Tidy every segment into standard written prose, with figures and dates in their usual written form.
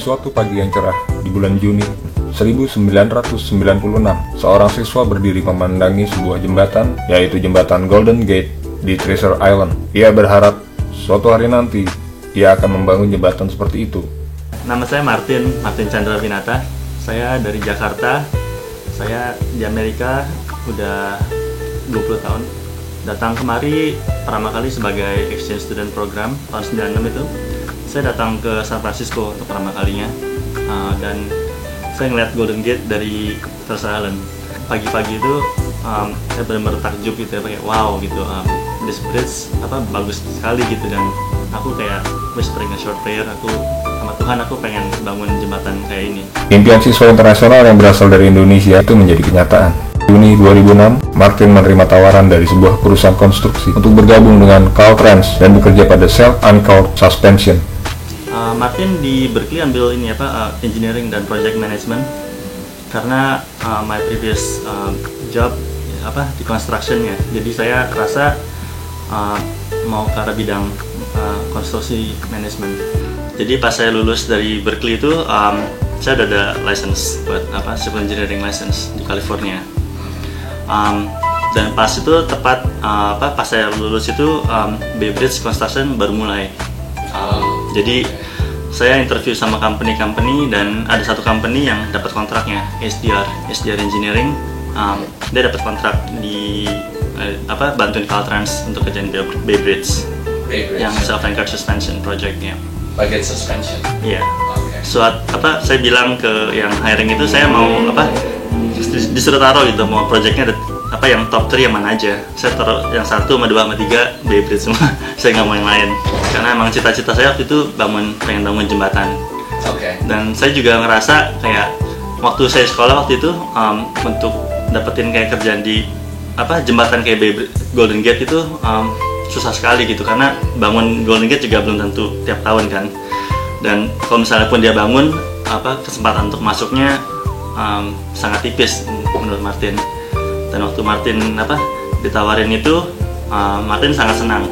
suatu pagi yang cerah di bulan Juni 1996, seorang siswa berdiri memandangi sebuah jembatan, yaitu jembatan Golden Gate di Treasure Island. Ia berharap suatu hari nanti ia akan membangun jembatan seperti itu. Nama saya Martin Chandra Winata. Saya dari Jakarta. Saya di Amerika udah 20 tahun. Datang kemari pertama kali sebagai exchange student program tahun 96 itu. Saya datang ke San Francisco untuk pertama kalinya, dan saya ngeliat Golden Gate dari Treasure Island. Pagi-pagi itu saya benar-benar takjub gitu ya, kayak wow gitu, this bridge bagus sekali gitu, dan aku kayak whispering a short prayer, aku sama Tuhan, aku pengen bangun jembatan kayak ini. Impian siswa internasional yang berasal dari Indonesia itu menjadi kenyataan. Juni 2006, Martin menerima tawaran dari sebuah perusahaan konstruksi untuk bergabung dengan Caltrans dan bekerja pada self-anchored suspension. Martin di Berkeley ambil ini engineering dan project management karena my previous job di construction ya. Jadi saya rasa mau ke arah bidang konstruksi management. Jadi pas saya lulus dari Berkeley itu saya udah ada license buat civil engineering license di California. Dan pas itu tepat pas saya lulus itu Bay Bridge construction baru mulai. Jadi saya interview sama company dan ada satu company yang dapat kontraknya, SDR Engineering. Dia dapat kontrak di bantuin Caltrans untuk kerjaan Bay Bridge yang self-anchored suspension projectnya. Bagian suspension. Iya. Okay. Saya bilang ke yang hiring itu saya mau disuruh taruh gitu, mau projectnya ada yang top 3 yang mana aja. Saya taruh yang 1 sama 2 sama 3 Bay Bridge semua. Saya nggak mau yang lain karena emang cita-cita saya waktu itu pengen bangun jembatan. Okay. Dan saya juga ngerasa kayak waktu saya sekolah waktu itu untuk dapetin kayak kerjaan di jembatan kayak Golden Gate itu susah sekali gitu, karena bangun Golden Gate juga belum tentu tiap tahun kan. Dan kalau misalnya pun dia bangun, kesempatan untuk masuknya sangat tipis menurut Martin. Dan waktu Martin ditawarin itu, Martin sangat senang.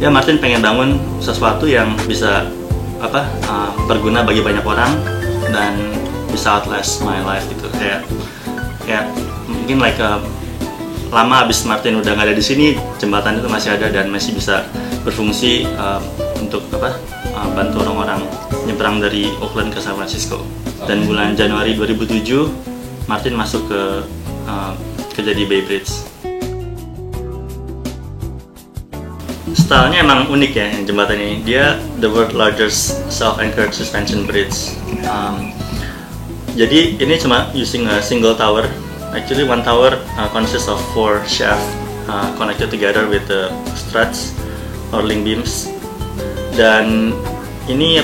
Ya, Martin pengen bangun sesuatu yang bisa berguna bagi banyak orang dan bisa outlast my life gitu. Kayak mungkin lama abis Martin udah nggak ada di sini, jembatan itu masih ada dan masih bisa berfungsi untuk bantu orang-orang nyebrang dari Oakland ke San Francisco. Dan bulan Januari 2007 Martin masuk kerja di Bay Bridge. Stylenya emang unik ya jembatan ini. Dia the world largest self-anchored suspension bridge. Jadi ini cuma using a single tower. Actually, one tower consists of 4 shafts connected together with the struts or link beams. Dan ini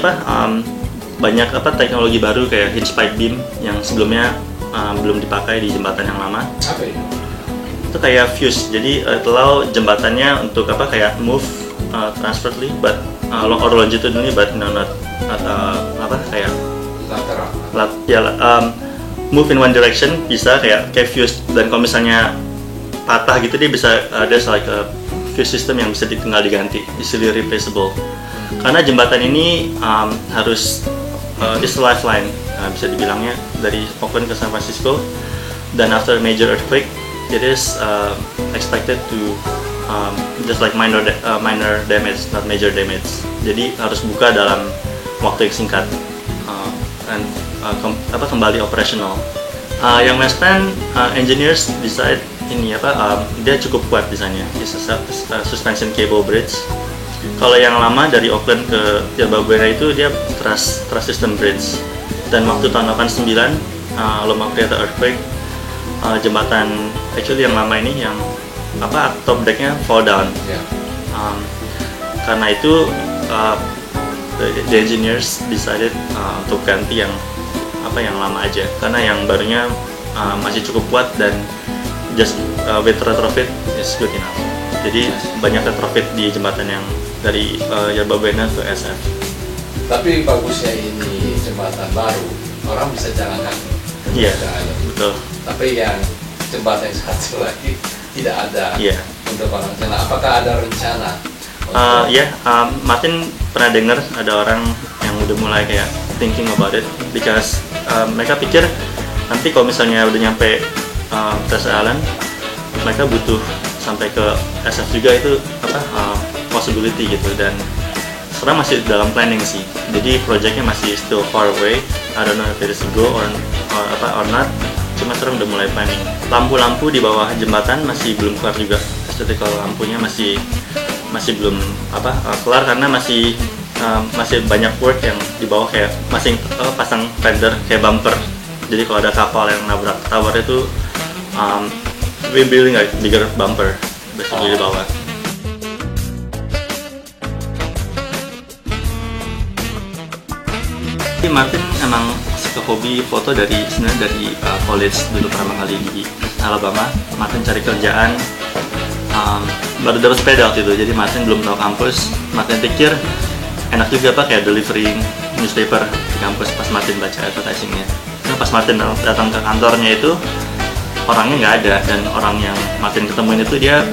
banyak teknologi baru kayak hinge pipe beam yang sebelumnya belum dipakai di jembatan yang lama. Apa itu? Itu kayak fuse. Jadi allow jembatannya untuk kayak move transvertly but longitudinally but not kayak lateral. Move in one direction bisa kayak fuse, dan kalau misalnya patah gitu dia bisa there's like a fuse system yang bisa tinggal diganti, easily replaceable. Karena jembatan ini harus is a lifeline, bisa dibilangnya dari Oakland ke San Francisco, dan after major earthquake it is expected to just like minor damage, not major damage. Jadi harus buka dalam waktu yang singkat and kembali operational. Yang Western engineers decide ini dia cukup kuat desainnya. It's a suspension cable bridge. Kalau yang lama dari Oakland ke Yerba-Buena itu dia truss system bridge. Dan waktu tahun 89 Loma Prieta earthquake, jembatan actually yang lama ini yang top decknya fall down. Karena itu the engineers decided untuk ganti yang lama aja, karena yang barunya masih cukup kuat dan just with retrofit is good enough. Jadi banyak retrofit di jembatan yang dari Yerba-Buena ke SF. Tapi bagusnya ini jembatan baru, orang bisa jalan kaki. Iya, betul. Tapi yang jembatan yang satu lagi tidak ada untuk orang jalan. Apakah ada rencana? Martin pernah dengar ada orang yang udah mulai kayak thinking about it, because mereka pikir nanti kalau misalnya udah nyampe Treasure Island, mereka butuh sampai ke SF juga, itu possibility gitu, dan sekarang masih dalam planning sih. Jadi projectnya masih still far away. I don't know if it is a go or not. Cuma sekarang udah mulai planning. Lampu-lampu di bawah jembatan masih belum kelar juga. Jadi kalau lampunya masih belum kelar, karena masih banyak work yang di bawah, kayak masih pasang fender kayak bumper. Jadi kalau ada kapal yang nabrak tower itu, we building a bigger bumper basically di bawah. Martin emang suka hobi foto sebenarnya dari college dulu, pertama kali di Alabama. Martin cari kerjaan, baru dapat sepeda waktu itu, jadi Martin belum tahu kampus. Martin pikir enak juga kayak delivering newspaper di kampus. Pas Martin baca advertisingnya, pas Martin datang ke kantornya itu orangnya nggak ada, dan orang yang Martin ketemuin itu dia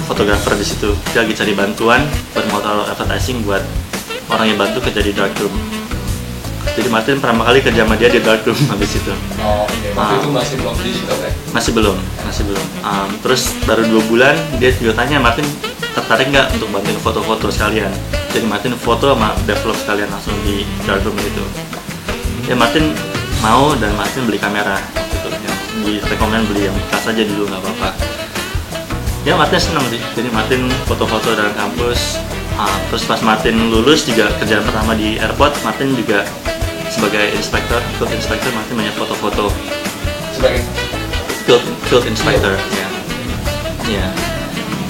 fotografer di situ. Dia lagi cari bantuan buat mau taruh advertising buat orang yang bantu kerja di darkroom. Jadi Martin pertama kali kerja sama dia di darkroom habis itu. Waktu itu masih belum digital ya? Masih belum. Terus baru 2 bulan dia juga tanya, Martin tertarik nggak untuk bantuin foto-foto sekalian. Jadi Martin foto sama develop sekalian langsung di darkroom itu. Ya Martin mau, dan Martin beli kamera gitu. Yang direkomend beli yang bekas aja dulu, nggak apa-apa. Ya Martin senang sih. Jadi Martin foto-foto dalam kampus. Terus pas Martin lulus juga kerjaan pertama di airport, Martin juga sebagai field inspector, Martin banyak foto-foto. Sebagai field inspector, ya.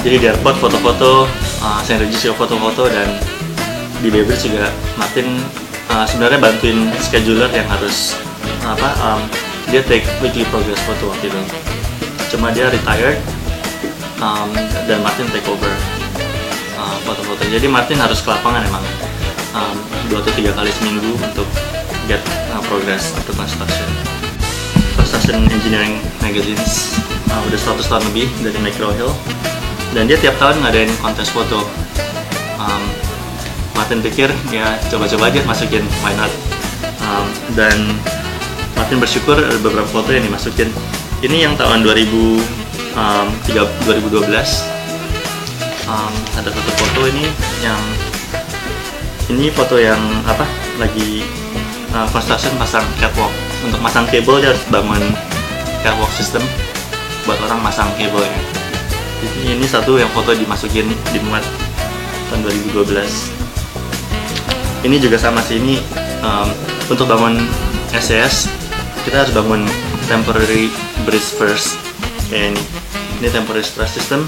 Jadi di airport foto-foto, St. Regis juga foto-foto, dan di Beybridge juga Martin sebenarnya bantuin scheduler yang harus dia take weekly progress photo waktu itu. Cuma dia retired, dan Martin take over foto-foto. Jadi Martin harus ke lapangan emang 2 atau 3 kali seminggu untuk get progress untuk construction engineering magazines. Udah 100 tahun lebih dari Mackerel Hill, dan dia tiap tahun ngadain kontes foto. Martin pikir ya coba-coba aja masukin, why not. Dan Martin bersyukur ada beberapa foto yang dimasukin. Ini yang tahun 2012. Ada satu foto ini foto yang lagi construction pasang catwalk. Untuk masang kabel dia harus bangun catwalk system buat orang masang kabelnya. Jadi ini satu yang foto dimasukin, dimuat tahun 2012. Ini juga sama sih, ini untuk bangun SCS kita harus bangun temporary bridge first, kayak ini. Ini temporary stress system.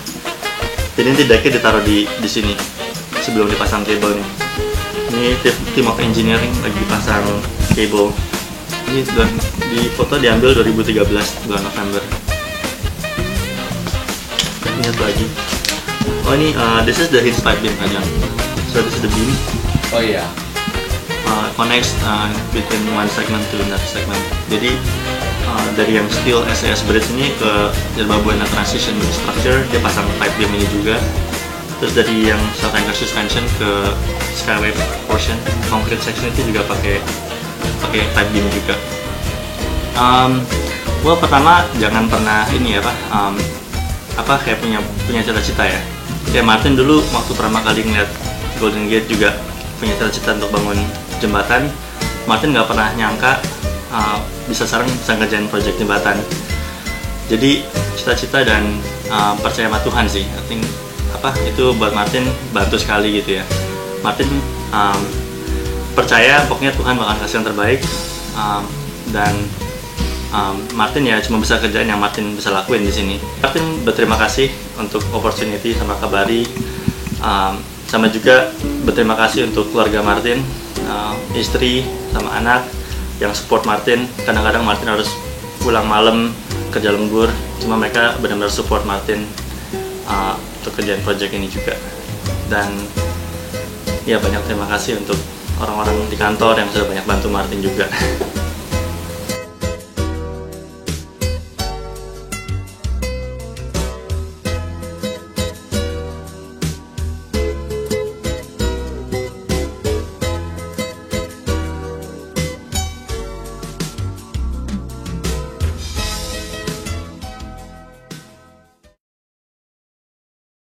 Jadi nanti decknya ditaruh di sini sebelum dipasang kabel nih. Ini team of engineering lagi pasang kabel. Ini di foto diambil 2013 bulan November. Ini satu lagi. Oh ini this is the hinge pipe beam aja. So this is the beam. Oh iya. Connects between one segment to another segment. Jadi dari yang steel SCS bridge ini ke Yerba Buena transition structure dia pasang pipe beam ini juga. Terus dari yang short anchor suspension ke skyway portion concrete section itu juga pakai pipe beam juga. Gua pertama jangan pernah ini ya kayak punya cita-cita ya. Kayak Martin dulu waktu pertama kali ngeliat Golden Gate juga punya cita-cita untuk bangun jembatan. Martin nggak pernah nyangka bisa ngerjain project jembatan. Jadi cita-cita dan percaya sama Tuhan sih. I think itu buat Martin bantu sekali gitu ya. Martin percaya pokoknya Tuhan bakal kasih yang terbaik, dan Martin ya cuma bisa kerjain yang Martin bisa lakuin di sini. Martin berterima kasih untuk opportunity sama Kabari, sama juga berterima kasih untuk keluarga Martin, istri sama anak yang support Martin. Kadang-kadang Martin harus pulang malam kerja lembur, cuma mereka benar-benar support Martin untuk kerjaan project ini juga. Dan ya banyak terima kasih untuk orang-orang di kantor yang sudah banyak bantu Martin juga.